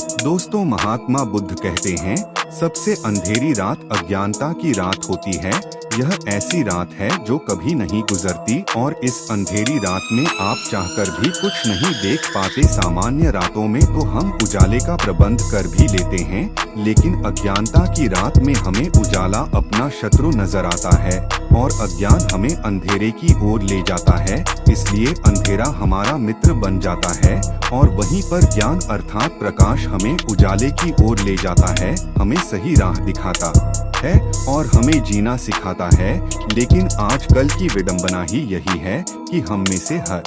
दोस्तों, महात्मा बुद्ध कहते हैं, सबसे अंधेरी रात अज्ञानता की रात होती है। यह ऐसी रात है जो कभी नहीं गुजरती और इस अंधेरी रात में आप चाहकर भी कुछ नहीं देख पाते। सामान्य रातों में तो हम उजाले का प्रबंध कर भी लेते हैं, लेकिन अज्ञानता की रात में हमें उजाला अपना शत्रु नजर आता है और अज्ञान हमें अंधेरे की ओर ले जाता है। इसलिए अंधेरा हमारा मित्र बन जाता है और वहीं पर ज्ञान अर्थात प्रकाश हमें उजाले की ओर ले जाता है, हमें सही राह दिखाता है और हमें जीना सिखाता है। लेकिन आजकल की विडंबना ही यही है कि हम में से हर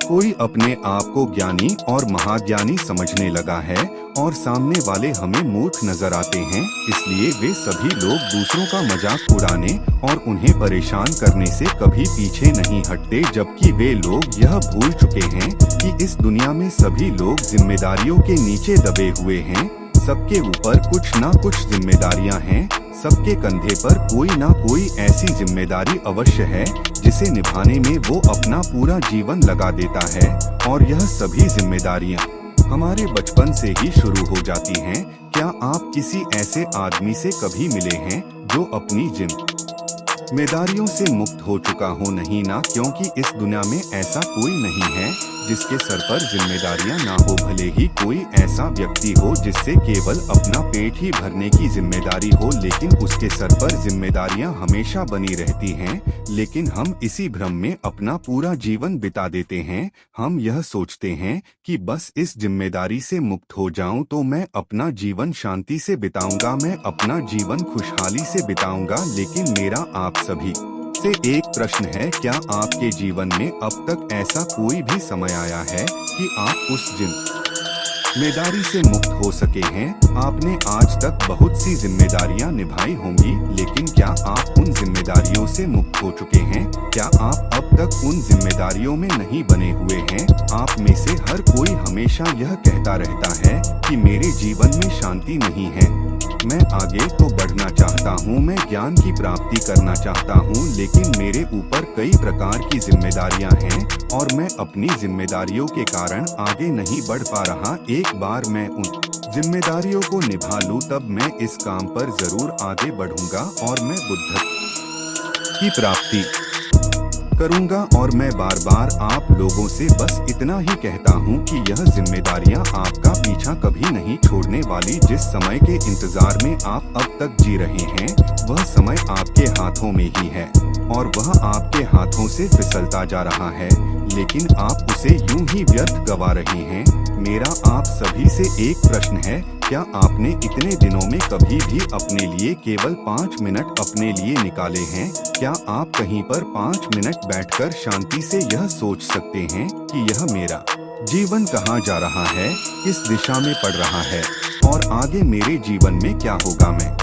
कोई अपने आप को ज्ञानी और महाज्ञानी समझने लगा है और सामने वाले हमें मूर्ख नजर आते हैं। इसलिए वे सभी लोग दूसरों का मजाक उड़ाने और उन्हें परेशान करने से कभी पीछे नहीं हटते, जबकि वे लोग यह भूल चुके हैं कि इस दुनिया में सभी लोग जिम्मेदारियों के नीचे दबे हुए हैं। सबके ऊपर कुछ ना कुछ जिम्मेदारियां हैं, सबके कंधे पर कोई ना कोई ऐसी जिम्मेदारी अवश्य है जिसे निभाने में वो अपना पूरा जीवन लगा देता है। और यह सभी जिम्मेदारियां हमारे बचपन से ही शुरू हो जाती हैं। क्या आप किसी ऐसे आदमी से कभी मिले हैं जो अपनी जिम्मेदारियों से मुक्त हो चुका हो? नहीं ना, क्योंकि इस दुनिया में ऐसा कोई नहीं है जिसके सर पर जिम्मेदारियां ना हो। भले ही कोई ऐसा व्यक्ति हो जिससे केवल अपना पेट ही भरने की जिम्मेदारी हो, लेकिन उसके सर पर जिम्मेदारियां हमेशा बनी रहती हैं। लेकिन हम इसी भ्रम में अपना पूरा जीवन बिता देते हैं। हम यह सोचते हैं कि बस इस जिम्मेदारी से मुक्त हो जाऊं तो मैं अपना जीवन शांति से बिताऊंगा, मैं अपना जीवन खुशहाली से बिताऊंगा। लेकिन मेरा आप सभी से एक प्रश्न है, क्या आपके जीवन में अब तक ऐसा कोई भी समय आया है कि आप उस जिम्मेदारी से मुक्त हो सके हैं? आपने आज तक बहुत सी जिम्मेदारियां निभाई होंगी, लेकिन क्या आप उन जिम्मेदारियों से मुक्त हो चुके हैं? क्या आप अब तक उन जिम्मेदारियों में नहीं बने हुए हैं? आप में से हर कोई हमेशा यह कहता रहता है कि मेरे जीवन में शांति नहीं है, मैं आगे तो बढ़ना चाहता हूँ, मैं ज्ञान की प्राप्ति करना चाहता हूँ, लेकिन मेरे ऊपर कई प्रकार की जिम्मेदारियाँ हैं और मैं अपनी जिम्मेदारियों के कारण आगे नहीं बढ़ पा रहा। एक बार मैं उन जिम्मेदारियों को निभा लूँ तब मैं इस काम पर जरूर आगे बढ़ूंगा और मैं बुद्ध की प्राप्ति करूंगा। और मैं बार बार आप लोगों से बस इतना ही कहता हूं कि यह जिम्मेदारियां आपका पीछा कभी नहीं छोड़ने वाली। जिस समय के इंतजार में आप अब तक जी रहे हैं, वह समय आपके हाथों में ही है और वह आपके हाथों से फिसलता जा रहा है, लेकिन आप उसे यूं ही व्यर्थ गवा रहे हैं। मेरा आप सभी से एक प्रश्न है, क्या आपने इतने दिनों में कभी भी अपने लिए केवल 5 मिनट अपने लिए निकाले हैं? क्या आप कहीं पर 5 मिनट बैठकर शांति से यह सोच सकते हैं कि यह मेरा जीवन कहाँ जा रहा है, किस दिशा में पड़ रहा है और आगे मेरे जीवन में क्या होगा? मैं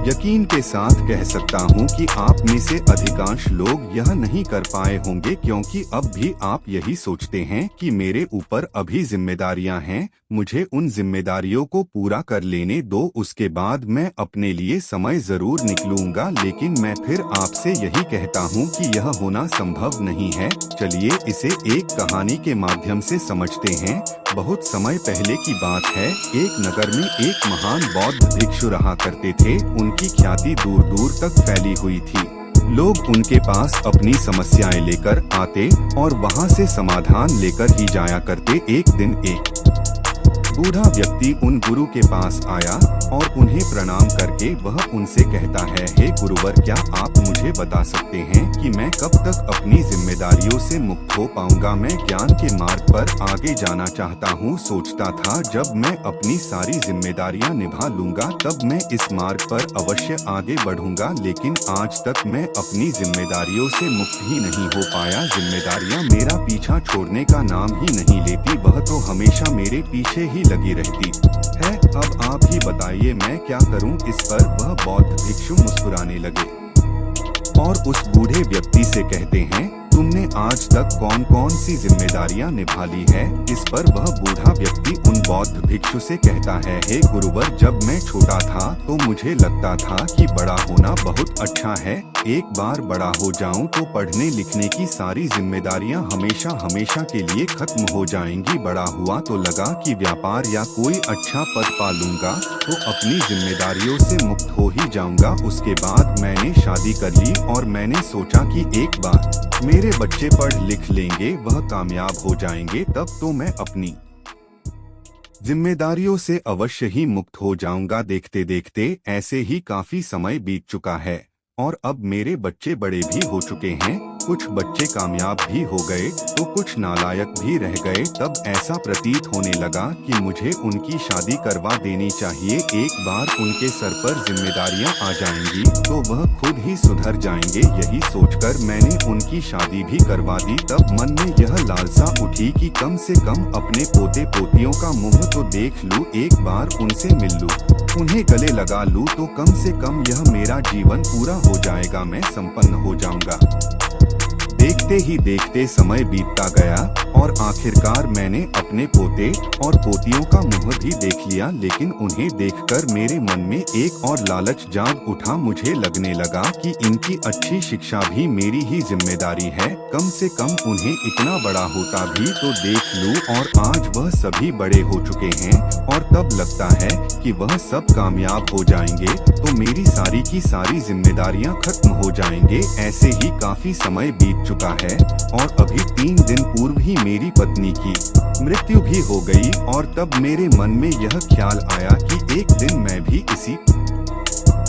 यकीन के साथ कह सकता हूं कि आप में से अधिकांश लोग यह नहीं कर पाए होंगे, क्योंकि अब भी आप यही सोचते हैं कि मेरे ऊपर अभी जिम्मेदारियां हैं, मुझे उन जिम्मेदारियों को पूरा कर लेने दो, उसके बाद मैं अपने लिए समय जरूर निकलूंगा। लेकिन मैं फिर आपसे यही कहता हूं कि यह होना संभव नहीं है। चलिए इसे एक कहानी के माध्यम से समझते हैं। बहुत समय पहले की बात है, एक नगर में एक महान बौद्ध भिक्षु रहा करते थे। उनकी ख्याति दूर दूर तक फैली हुई थी। लोग उनके पास अपनी समस्याएं लेकर आते और वहां से समाधान लेकर ही जाया करते। एक दिन एक बूढ़ा व्यक्ति उन गुरु के पास आया और उन्हें प्रणाम करके वह उनसे कहता है, हे गुरुवर, क्या आप मुझे बता सकते हैं कि मैं कब तक अपनी जिम्मेदारियों से मुक्त हो पाऊंगा? मैं ज्ञान के मार्ग पर आगे जाना चाहता हूँ। सोचता था जब मैं अपनी सारी जिम्मेदारियाँ निभा लूंगा तब मैं इस मार्ग पर अवश्य आगे बढ़ूंगा, लेकिन आज तक मैं अपनी जिम्मेदारियों से मुक्त ही नहीं हो पाया। जिम्मेदारियाँ मेरा पीछा छोड़ने का नाम ही नहीं लेती, वह तो हमेशा मेरे पीछे ही लगी रहती है। अब आप ही बताइए मैं क्या करूं? इस पर वह बौद्ध भिक्षु मुस्कुराने लगे और उस बूढ़े व्यक्ति से कहते हैं, तुमने आज तक कौन कौन सी जिम्मेदारियां निभा ली है? इस पर वह बूढ़ा व्यक्ति उन बौद्ध भिक्षु से कहता है, हे गुरुवर, जब मैं छोटा था तो मुझे लगता था कि बड़ा होना बहुत अच्छा है। एक बार बड़ा हो जाऊं तो पढ़ने लिखने की सारी जिम्मेदारियां हमेशा हमेशा के लिए खत्म हो जाएंगी। बड़ा हुआ तो लगा कि व्यापार या कोई अच्छा पद पा लूंगा तो अपनी जिम्मेदारियों से मुक्त हो ही जाऊंगा। उसके बाद मैंने शादी कर ली और मैंने सोचा कि एक बार मेरे बच्चे पढ़ लिख लेंगे, वह कामयाब हो जाएंगे, तब तो मैं अपनी जिम्मेदारियों से अवश्य ही मुक्त हो जाऊंगा। देखते देखते ऐसे ही काफी समय बीत चुका है और अब मेरे बच्चे बड़े भी हो चुके हैं। कुछ बच्चे कामयाब भी हो गए तो कुछ नालायक भी रह गए। तब ऐसा प्रतीत होने लगा कि मुझे उनकी शादी करवा देनी चाहिए। एक बार उनके सर पर जिम्मेदारियां आ जाएंगी तो वह खुद ही सुधर जाएंगे। यही सोचकर मैंने उनकी शादी भी करवा दी। तब मन में यह लालसा उठी कि कम से कम अपने पोते पोतियों का मुंह तो देख लूं, एक बार उनसे मिल लूं, उन्हें गले लगा लूं तो कम से कम यह मेरा जीवन पूरा हो जाएगा, मैं संपन्न हो जाऊंगा। देखते ही देखते समय बीतता गया और आखिरकार मैंने अपने पोते और पोतियों का मुंह भी देख लिया। लेकिन उन्हें देखकर मेरे मन में एक और लालच जाग उठा। मुझे लगने लगा कि इनकी अच्छी शिक्षा भी मेरी ही जिम्मेदारी है। कम से कम उन्हें इतना बड़ा होता भी तो देख लूं। और आज वह सभी बड़े हो चुके हैं और तब लगता है कि वह सब कामयाब हो जाएंगे तो मेरी सारी की सारी जिम्मेदारियां खत्म हो जाएंगे। ऐसे ही काफी समय बीत चुका है और अभी 3 दिन पूर्व ही मेरी पत्नी की मृत्यु भी हो गई। और तब मेरे मन में यह ख्याल आया कि एक दिन मैं भी इसी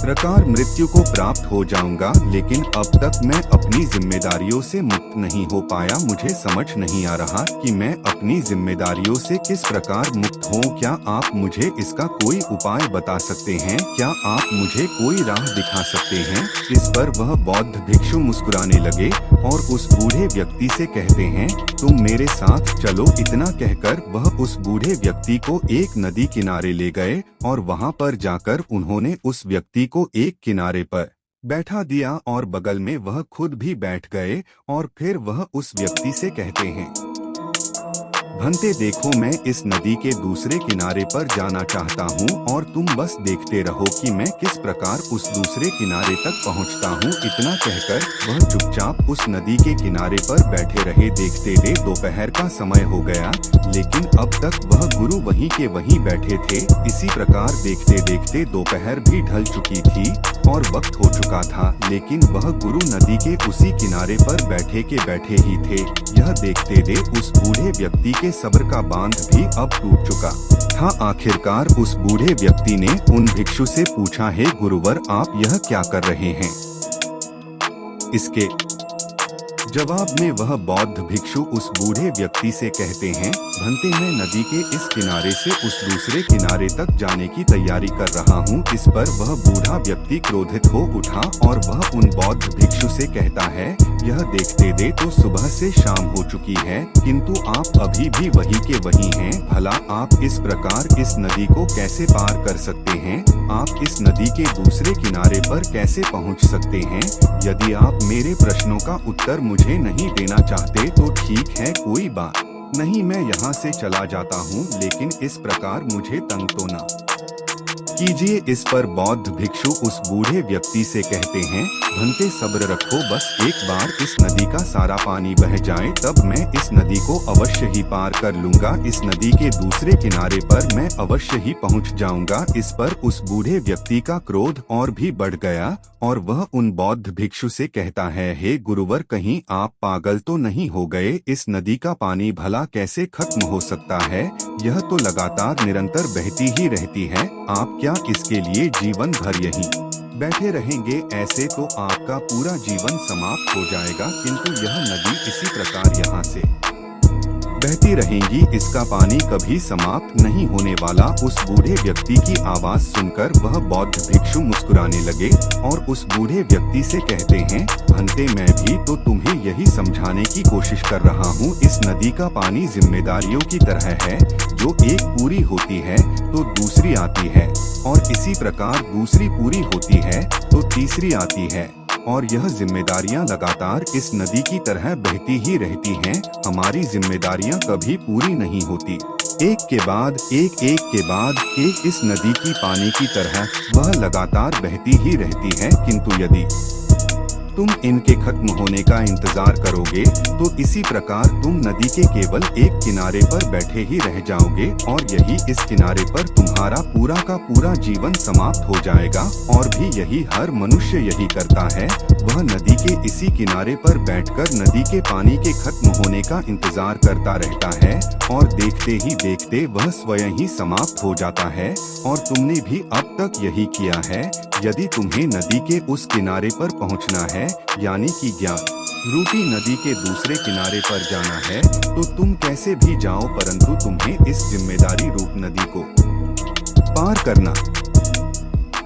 प्रकार मृत्यु को प्राप्त हो जाऊंगा। लेकिन अब तक मैं अपनी जिम्मेदारियों से मुक्त नहीं हो पाया। मुझे समझ नहीं आ रहा कि मैं अपनी जिम्मेदारियों से किस प्रकार मुक्त हूँ। क्या आप मुझे इसका कोई उपाय बता सकते हैं? क्या आप मुझे कोई राह दिखा सकते हैं? इस पर वह बौद्ध भिक्षु मुस्कुराने लगे और उस बूढ़े व्यक्ति से कहते हैं, तुम मेरे साथ चलो। इतना कहकर वह उस बूढ़े व्यक्ति को एक नदी किनारे ले गए और वहां पर जाकर उन्होंने उस व्यक्ति को एक किनारे पर बैठा दिया और बगल में वह खुद भी बैठ गए। और फिर वह उस व्यक्ति से कहते हैं, भंते देखो, मैं इस नदी के दूसरे किनारे पर जाना चाहता हूँ और तुम बस देखते रहो कि मैं किस प्रकार उस दूसरे किनारे तक पहुँचता हूँ। इतना कहकर वह चुपचाप उस नदी के किनारे पर बैठे रहे। देखते ही दोपहर का समय हो गया लेकिन अब तक वह गुरु वहीं के वहीं बैठे थे। इसी प्रकार देखते देखते दोपहर भी ढल चुकी थी और वक्त हो चुका था, लेकिन वह गुरु नदी के उसी किनारे पर बैठे के बैठे ही थे। यह देखते दे उस बूढ़े व्यक्ति के सब्र का बांध भी अब टूट चुका था। आखिरकार उस बूढ़े व्यक्ति ने उन भिक्षु से पूछा, हे गुरुवर, आप यह क्या कर रहे हैं? इसके जवाब में वह बौद्ध भिक्षु उस बूढ़े व्यक्ति से कहते हैं, भंते, मैं नदी के इस किनारे से उस दूसरे किनारे तक जाने की तैयारी कर रहा हूँ। इस पर वह बूढ़ा व्यक्ति क्रोधित हो उठा और वह उन बौद्ध भिक्षु से कहता है, यह देखते दे तो सुबह से शाम हो चुकी है किंतु आप अभी भी वही के वही हैं। भला आप इस प्रकार इस नदी को कैसे पार कर सकते हैं? आप इस नदी के दूसरे किनारे पर कैसे पहुँच सकते हैं? यदि आप मेरे प्रश्नों का उत्तर मुझे नहीं देना चाहते तो ठीक है, कोई बात नहीं, मैं यहाँ से चला जाता हूँ, लेकिन इस प्रकार मुझे तंग तो ना कीजिए। इस पर बौद्ध भिक्षु उस बूढ़े व्यक्ति से कहते हैं, भंते, सब्र रखो, बस एक बार इस नदी का सारा पानी बह जाए तब मैं इस नदी को अवश्य ही पार कर लूंगा। इस नदी के दूसरे किनारे पर मैं अवश्य ही पहुंच जाऊंगा। इस पर उस बूढ़े व्यक्ति का क्रोध और भी बढ़ गया और वह उन बौद्ध भिक्षु से कहता है, हे गुरुवर, कहीं आप पागल तो नहीं हो गए? इस नदी का पानी भला कैसे खत्म हो सकता है? यह तो लगातार निरंतर बहती ही रहती है। आप क्या इसके लिए जीवन भर यहीं बैठे रहेंगे? ऐसे तो आपका पूरा जीवन समाप्त हो जाएगा, किंतु यह नदी इसी प्रकार यहाँ से बहती रहेंगी, इसका पानी कभी समाप्त नहीं होने वाला। उस बूढ़े व्यक्ति की आवाज सुनकर वह बौद्ध भिक्षु मुस्कुराने लगे और उस बूढ़े व्यक्ति से कहते हैं, भंते, मैं भी तो तुम्हें यही समझाने की कोशिश कर रहा हूँ। इस नदी का पानी जिम्मेदारियों की तरह है, जो एक पूरी होती है तो दूसरी आती है और इसी प्रकार दूसरी पूरी होती है तो तीसरी आती है। और यह जिम्मेदारियां लगातार इस नदी की तरह बहती ही रहती हैं। हमारी जिम्मेदारियां कभी पूरी नहीं होती, एक के बाद एक इस नदी की पानी की तरह वह लगातार बहती ही रहती है। किंतु यदि तुम इनके खत्म होने का इंतजार करोगे तो इसी प्रकार तुम नदी के केवल एक किनारे पर बैठे ही रह जाओगे और यही इस किनारे पर तुम्हारा पूरा का पूरा जीवन समाप्त हो जाएगा। और भी यही हर मनुष्य यही करता है, वह नदी के इसी किनारे पर बैठकर नदी के पानी के खत्म होने का इंतजार करता रहता है और देखते ही देखते वह स्वयं ही समाप्त हो जाता है। और तुमने भी अब तक यही किया है। यदि तुम्हें नदी के उस किनारे पर पहुंचना है, यानी कि ज्ञान रूपी नदी के दूसरे किनारे पर जाना है, तो तुम कैसे भी जाओ, परंतु तुम्हें इस जिम्मेदारी रूप नदी को पार करना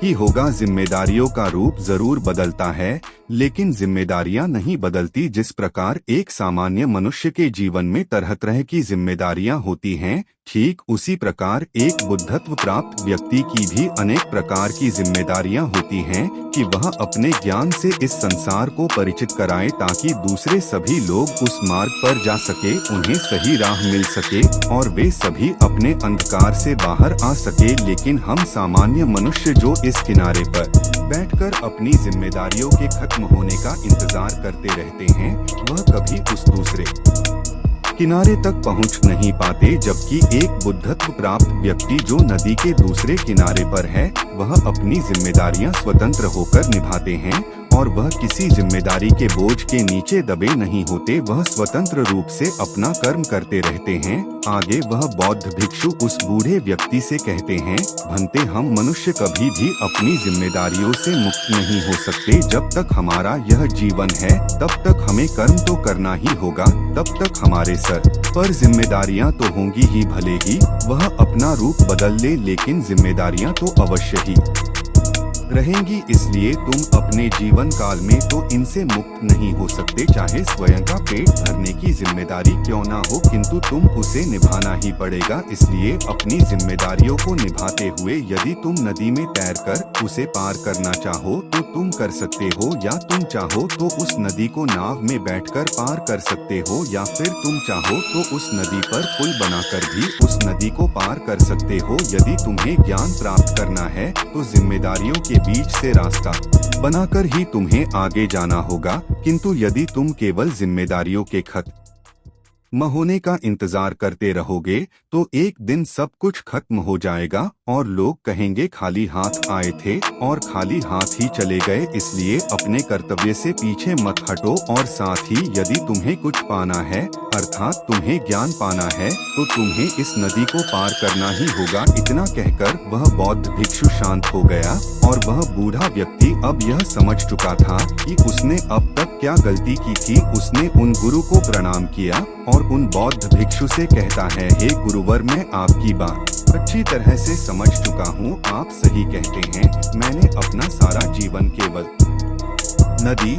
ही होगा। जिम्मेदारियों का रूप जरूर बदलता है, लेकिन जिम्मेदारियां नहीं बदलती। जिस प्रकार एक सामान्य मनुष्य के जीवन में तरह तरह की जिम्मेदारियां होती हैं, ठीक उसी प्रकार एक बुद्धत्व प्राप्त व्यक्ति की भी अनेक प्रकार की जिम्मेदारियां होती हैं कि वह अपने ज्ञान से इस संसार को परिचित कराए, ताकि दूसरे सभी लोग उस मार्ग पर जा सके, उन्हें सही राह मिल सके और वे सभी अपने अंधकार से बाहर आ सके। लेकिन हम सामान्य मनुष्य जो इस किनारे पर बैठकर अपनी जिम्मेदारियों के खत्म होने का इंतजार करते रहते हैं, वह कभी उस दूसरे किनारे तक पहुंच नहीं पाते। जबकि एक बुद्धत्व प्राप्त व्यक्ति जो नदी के दूसरे किनारे पर है, वह अपनी जिम्मेदारियां स्वतंत्र होकर निभाते हैं और वह किसी जिम्मेदारी के बोझ के नीचे दबे नहीं होते। वह स्वतंत्र रूप से अपना कर्म करते रहते हैं। आगे वह बौद्ध भिक्षु उस बूढ़े व्यक्ति से कहते हैं, भंते, हम मनुष्य कभी भी अपनी जिम्मेदारियों से मुक्त नहीं हो सकते। जब तक हमारा यह जीवन है, तब तक हमें कर्म तो करना ही होगा, तब तक हमारे सर पर जिम्मेदारियां तो होंगी ही। भले ही वह अपना रूप बदल ले, लेकिन जिम्मेदारियां तो अवश्य ही रहेंगी। इसलिए तुम अपने जीवन काल में तो इनसे मुक्त नहीं हो सकते, चाहे स्वयं का पेट भरने की जिम्मेदारी क्यों ना हो, किंतु तुम उसे निभाना ही पड़ेगा। इसलिए अपनी जिम्मेदारियों को निभाते हुए यदि तुम नदी में तैरकर उसे पार करना चाहो तो तुम कर सकते हो, या तुम चाहो तो उस नदी को नाव में बैठकर पार कर सकते हो, या फिर तुम चाहो तो उस नदी पर पुल बनाकर भी उस नदी को पार कर सकते हो। यदि तुम्हें ज्ञान प्राप्त करना है तो जिम्मेदारियों के बीच से रास्ता बनाकर ही तुम्हें आगे जाना होगा। किंतु यदि तुम केवल जिम्मेदारियों के खत्म होने का इंतजार करते रहोगे तो एक दिन सब कुछ खत्म हो जाएगा और लोग कहेंगे खाली हाथ आए थे और खाली हाथ ही चले गए। इसलिए अपने कर्तव्य से पीछे मत हटो। और साथ ही यदि तुम्हें कुछ पाना है, अर्थात तुम्हें ज्ञान पाना है, तो तुम्हें इस नदी को पार करना ही होगा। इतना कहकर वह बौद्ध भिक्षु शांत हो गया और वह बूढ़ा व्यक्ति अब यह समझ चुका था कि उसने अब तक क्या गलती की थी। उसने उन गुरु को प्रणाम किया और उन बौद्ध भिक्षु से कहता है, हे गुरुवर, मैं आपकी बात अच्छी तरह से समझ चुका हूँ। आप सही कहते हैं, मैंने अपना सारा जीवन केवल नदी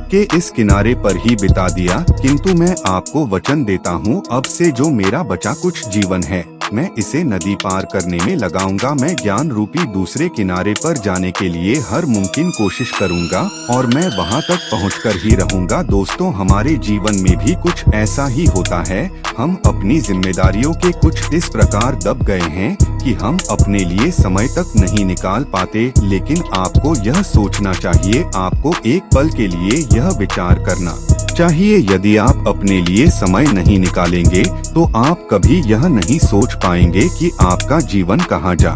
के इस किनारे पर ही बिता दिया, किंतु मैं आपको वचन देता हूँ, अब से जो मेरा बचा कुछ जीवन है, मैं इसे नदी पार करने में लगाऊंगा। मैं ज्ञान रूपी दूसरे किनारे पर जाने के लिए हर मुमकिन कोशिश करूंगा और मैं वहां तक पहुंचकर ही रहूंगा। दोस्तों, हमारे जीवन में भी कुछ ऐसा ही होता है। हम अपनी जिम्मेदारियों के कुछ इस प्रकार दब गए हैं कि हम अपने लिए समय तक नहीं निकाल पाते। लेकिन आपको यह सोचना चाहिए, आपको एक पल के लिए यह विचार करना चाहिए, यदि आप अपने लिए समय नहीं निकालेंगे तो आप कभी यह नहीं सोच पाएंगे कि आपका जीवन कहाँ जा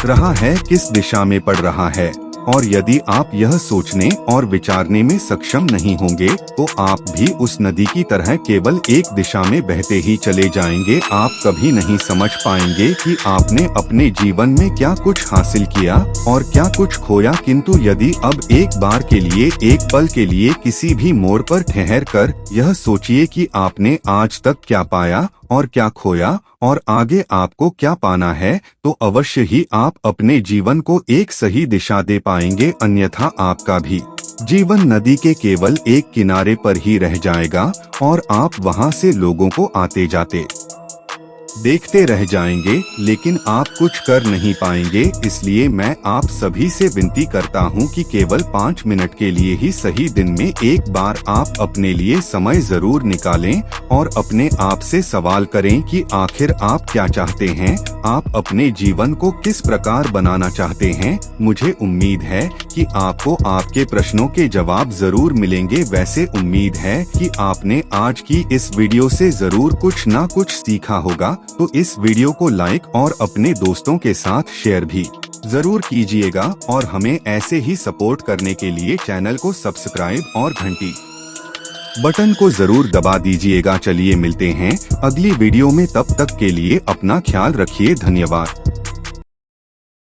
रहा है, किस दिशा में पड़ रहा है। और यदि आप यह सोचने और विचारने में सक्षम नहीं होंगे तो आप भी उस नदी की तरह केवल एक दिशा में बहते ही चले जाएंगे। आप कभी नहीं समझ पाएंगे कि आपने अपने जीवन में क्या कुछ हासिल किया और क्या कुछ खोया। किंतु यदि अब एक बार के लिए, एक पल के लिए किसी भी मोड़ पर ठहर कर यह सोचिए कि आपने आज तक क्या पाया और क्या खोया और आगे आपको क्या पाना है, तो अवश्य ही आप अपने जीवन को एक सही दिशा दे पाएंगे। अन्यथा आपका भी जीवन नदी के केवल एक किनारे पर ही रह जाएगा और आप वहां से लोगों को आते जाते देखते रह जाएंगे लेकिन आप कुछ कर नहीं पाएंगे। इसलिए मैं आप सभी से विनती करता हूं कि केवल 5 मिनट के लिए ही सही दिन में एक बार आप अपने लिए समय जरूर निकालें और अपने आप से सवाल करें कि आखिर आप क्या चाहते हैं, आप अपने जीवन को किस प्रकार बनाना चाहते हैं। मुझे उम्मीद है कि आपको आपके प्रश्नों के जवाब जरूर मिलेंगे। वैसे उम्मीद है कि आपने आज की इस वीडियो से जरूर कुछ ना कुछ सीखा होगा, तो इस वीडियो को लाइक और अपने दोस्तों के साथ शेयर भी जरूर कीजिएगा और हमें ऐसे ही सपोर्ट करने के लिए चैनल को सब्सक्राइब और घंटी बटन को जरूर दबा दीजिएगा। चलिए मिलते हैं अगली वीडियो में, तब तक के लिए अपना ख्याल रखिए। धन्यवाद।